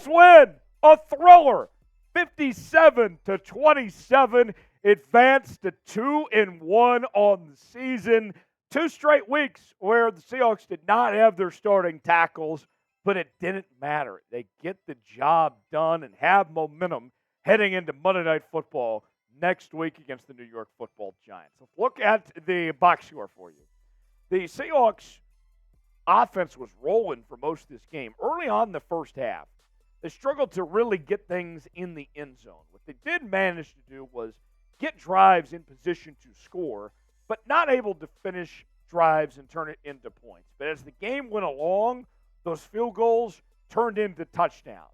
win, a thriller, 57-27, advanced to 2-1 on the season. 2 straight weeks where the Seahawks did not have their starting tackles, but it didn't matter. They get the job done and have momentum heading into Monday Night Football next week against the New York Football Giants. Let's look at the box score for you. The Seahawks offense was rolling for most of this game. Early on in the first half, they struggled to really get things in the end zone. What they did manage to do was get drives in position to score, but not able to finish drives and turn it into points. But as the game went along, those field goals turned into touchdowns.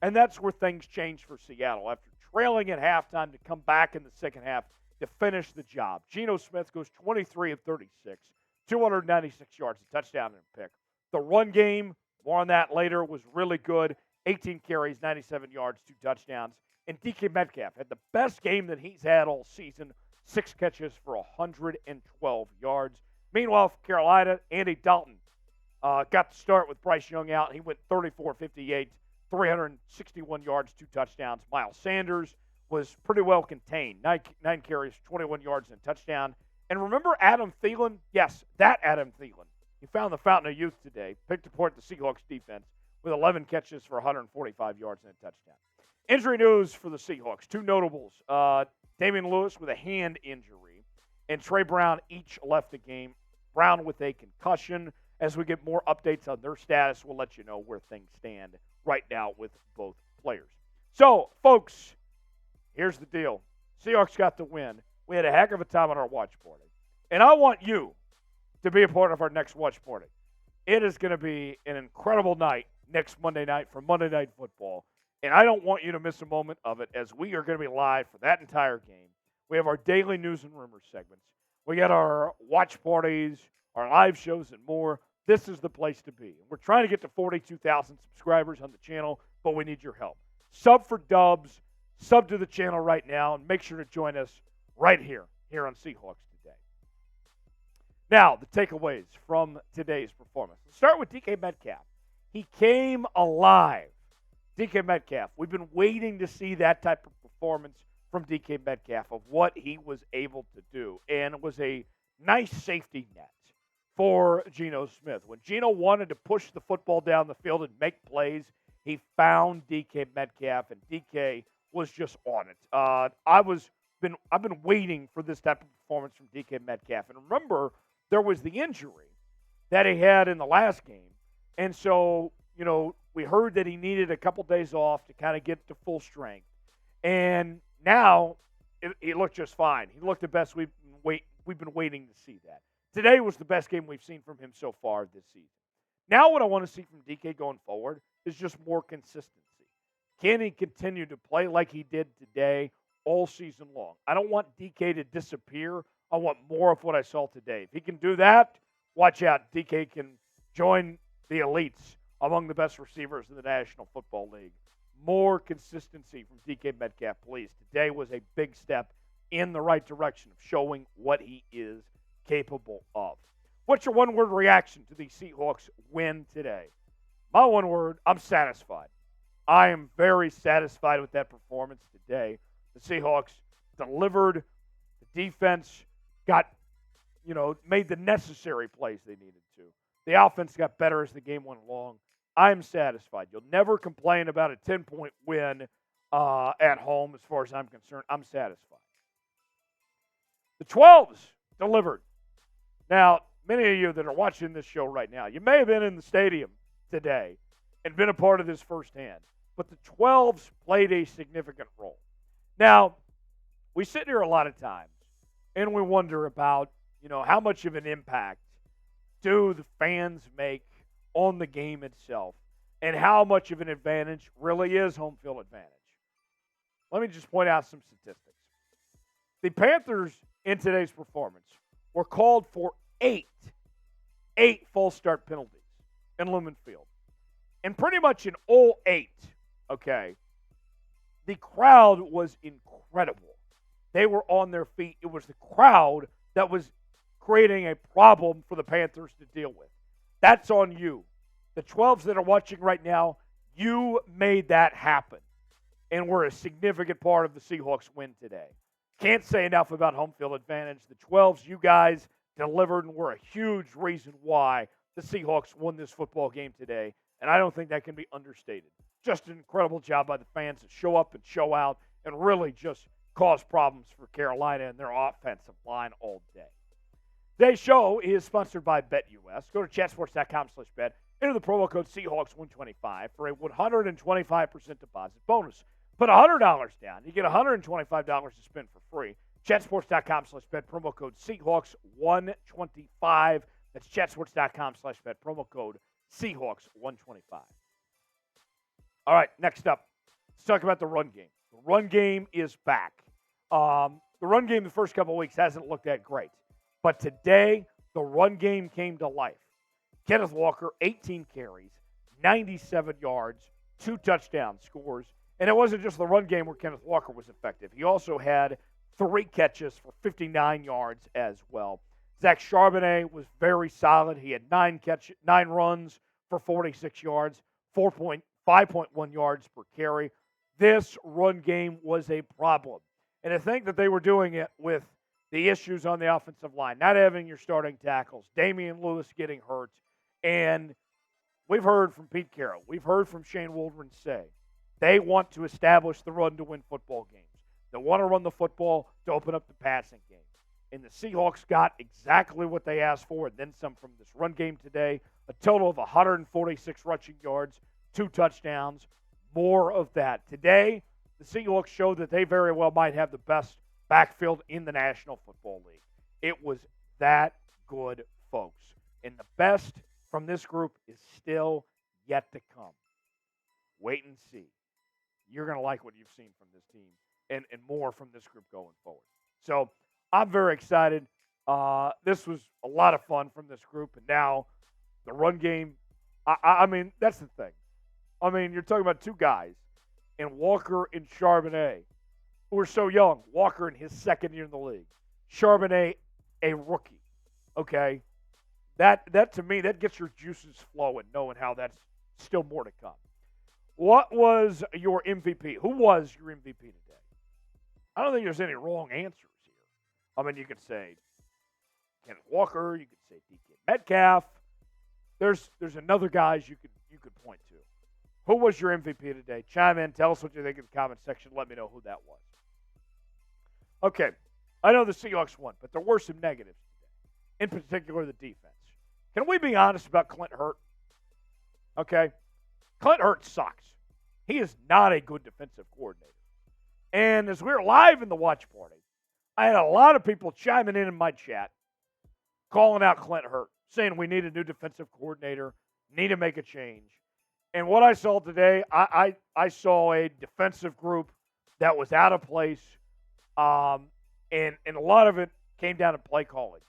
And that's where things changed for Seattle. After trailing at halftime to come back in the second half to finish the job. Geno Smith goes 23 of 36, 296 yards, a touchdown and a pick. The run game, more on that later, was really good. 18 carries, 97 yards, 2 touchdowns. And DK Metcalf had the best game that he's had all season, 6 catches for 112 yards. Meanwhile, for Carolina, Andy Dalton got the start with Bryce Young out. He went 34-58, 361 yards, 2 touchdowns. Miles Sanders was pretty well contained, 9 carries, 21 yards, and a touchdown. And remember Adam Thielen? Yes, that Adam Thielen. He found the fountain of youth today, picked apart the Seahawks defense with 11 catches for 145 yards and a touchdown. Injury news for the Seahawks. 2 notables. Damian Lewis with a hand injury and Trey Brown each left the game. Brown with a concussion. As we get more updates on their status, we'll let you know where things stand right now with both players. So, folks, here's the deal. Seahawks got the win. We had a heck of a time on our watch party. And I want you to be a part of our next watch party. It is going to be an incredible night next Monday night for Monday Night Football. And I don't want you to miss a moment of it as we are going to be live for that entire game. We have our daily news and rumors segments. We got our watch parties, our live shows, and more. This is the place to be. We're trying to get to 42,000 subscribers on the channel, but we need your help. Sub for Dubs, sub to the channel right now, and make sure to join us right here on Seahawks Today. Now, the takeaways from today's performance. Let's start with DK Metcalf. He came alive. DK Metcalf, we've been waiting to see that type of performance from DK Metcalf of what he was able to do. And it was a nice safety net for Geno Smith. When Geno wanted to push the football down the field and make plays, he found DK Metcalf, and DK was just on it. I've been waiting for this type of performance from DK Metcalf. And remember, there was the injury that he had in the last game. And so, we heard that he needed a couple days off to kind of get to full strength. And now he looked just fine. He looked the best we've been waiting to see that. Today was the best game we've seen from him so far this season. Now what I want to see from DK going forward is just more consistency. Can he continue to play like he did today all season long? I don't want DK to disappear. I want more of what I saw today. If he can do that, watch out. DK can join the elites among the best receivers in the National Football League. More consistency from DK Metcalf, please. Today was a big step in the right direction of showing what he is capable of. What's your one-word reaction to the Seahawks win today? My one word, I'm satisfied. I am very satisfied with that performance today. The Seahawks delivered. The defense made the necessary plays they needed to. The offense got better as the game went along. I'm satisfied. You'll never complain about a 10-point win at home as far as I'm concerned. I'm satisfied. The 12s delivered. Now, many of you that are watching this show right now, you may have been in the stadium today and been a part of this firsthand, but the 12s played a significant role. Now, we sit here a lot of times and we wonder about, how much of an impact do the fans make on the game itself, and how much of an advantage really is home field advantage. Let me just point out some statistics. The Panthers in today's performance were called for eight false start penalties in Lumen Field. And pretty much in all 8, the crowd was incredible. They were on their feet. It was the crowd that was creating a problem for the Panthers to deal with. That's on you. The 12s that are watching right now, You made that happen, and were a significant part of the Seahawks win today. Can't say enough about home field advantage. The 12s you guys delivered and were a huge reason why the Seahawks won this football game today, and I don't think that can be understated. Just an incredible job by the fans to show up and show out and really just cause problems for Carolina and their offensive line all day. Today's show is sponsored by BetUS. Go to chatsports.com/bet. Enter the promo code Seahawks125 for a 125% deposit bonus. Put $100 down. You get $125 to spend for free. Chatsports.com/bet. Promo code Seahawks125. That's chatsports.com/bet. Promo code Seahawks125. All right, next up, let's talk about the run game. The run game is back. The run game the first couple of weeks hasn't looked that great. But today, the run game came to life. Kenneth Walker, 18 carries, 97 yards, 2 touchdown scores. And it wasn't just the run game where Kenneth Walker was effective. He also had 3 catches for 59 yards as well. Zach Charbonnet was very solid. He had 9 runs for 46 yards, 5.1 yards per carry. This run game was a problem. And to think that they were doing it with the issues on the offensive line, not having your starting tackles, Damian Lewis getting hurt, and we've heard from Pete Carroll, we've heard from Shane Waldron say, they want to establish the run to win football games. They want to run the football to open up the passing game. And the Seahawks got exactly what they asked for and then some from this run game today. A total of 146 rushing yards, 2 touchdowns, more of that. Today, the Seahawks showed that they very well might have the best backfield in the National Football League. It was that good, folks. And the best from this group is still yet to come. Wait and see. You're going to like what you've seen from this team and more from this group going forward. So I'm very excited. This was a lot of fun from this group. And now the run game, I mean, that's the thing. I mean, you're talking about 2 guys, and Walker and Charbonnet, who are so young. Walker in his second year in the league. Charbonnet, a rookie. Okay? That to me, that gets your juices flowing, knowing how that's still more to come. What was your MVP? Who was your MVP today? I don't think there's any wrong answers here. I mean, you could say Kenneth Walker. You could say DK Metcalf. There's another guys you could point to. Who was your MVP today? Chime in. Tell us what you think in the comment section. Let me know who that was. Okay, I know the Seahawks won, but there were some negatives today, in particular the defense. Can we be honest about Clint Hurt? Okay, Clint Hurt sucks. He is not a good defensive coordinator. And as we were live in the watch party, I had a lot of people chiming in my chat, calling out Clint Hurt, saying we need a new defensive coordinator, need to make a change. And what I saw today, I saw a defensive group that was out of place, and a lot of it came down to play calling.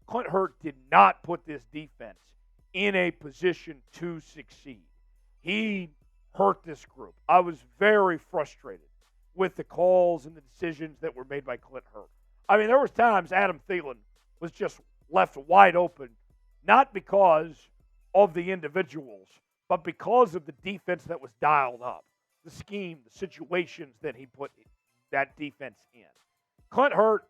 Clint Hurt did not put this defense in a position to succeed. He hurt this group. I was very frustrated with the calls and the decisions that were made by Clint Hurt. I mean, there was times Adam Thielen was just left wide open, not because of the individuals, but because of the defense that was dialed up, the scheme, the situations that he put that defense in. Clint Hurt,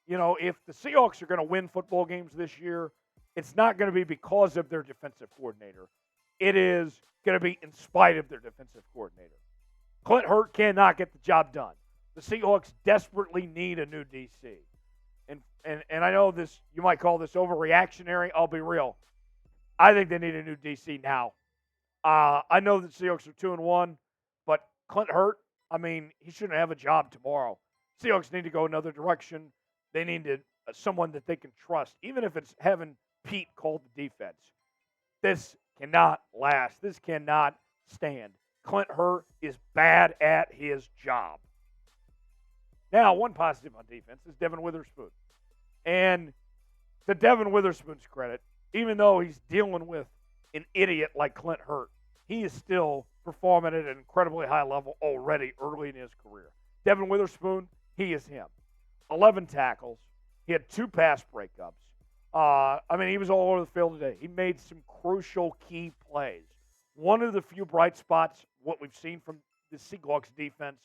you know, if the Seahawks are going to win football games this year, it's not going to be because of their defensive coordinator. It is going to be in spite of their defensive coordinator. Clint Hurt cannot get the job done. The Seahawks desperately need a new DC. And I know this, you might call this overreactionary. I'll be real. I think they need a new DC now. I know the Seahawks are 2-1, but Clint Hurt, I mean, he shouldn't have a job tomorrow. Seahawks need to go another direction. They need someone that they can trust, even if it's having Pete call the defense. This cannot last. This cannot stand. Clint Hurt is bad at his job. Now, one positive on defense is Devin Witherspoon. And to Devin Witherspoon's credit, even though he's dealing with an idiot like Clint Hurt, he is still performing at an incredibly high level already early in his career. Devin Witherspoon, he is him. 11 tackles. He had 2 pass breakups. I mean, he was all over the field today. He made some crucial key plays. one of the few bright spots, what we've seen from the Seahawks defense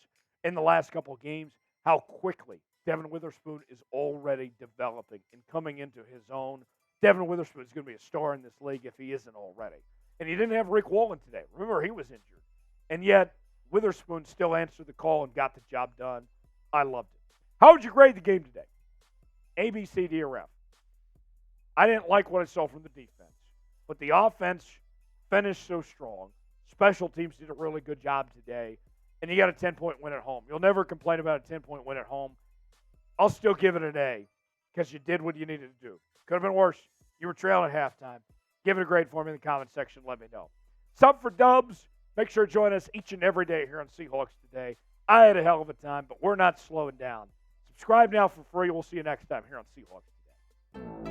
in the last couple of games, how quickly Devin Witherspoon is already developing and coming into his own. Devin Witherspoon is going to be a star in this league if he isn't already. And he didn't have Rick Wallen today. Remember, he was injured. And yet, Witherspoon still answered the call and got the job done. I loved it. How would you grade the game today? A, B, C, D, or F? I didn't like what I saw from the defense. But the offense finished so strong. Special teams did a really good job today. And you got a 10-point win at home. You'll never complain about a 10-point win at home. I'll still give it an A because you did what you needed to do. Could have been worse. You were trailing at halftime. Give it a grade for me in the comment section. Let me know. Sub for Dubs. Make sure to join us each and every day here on Seahawks Today. I had a hell of a time, but we're not slowing down. Subscribe now for free. We'll see you next time here on Seahawks Today.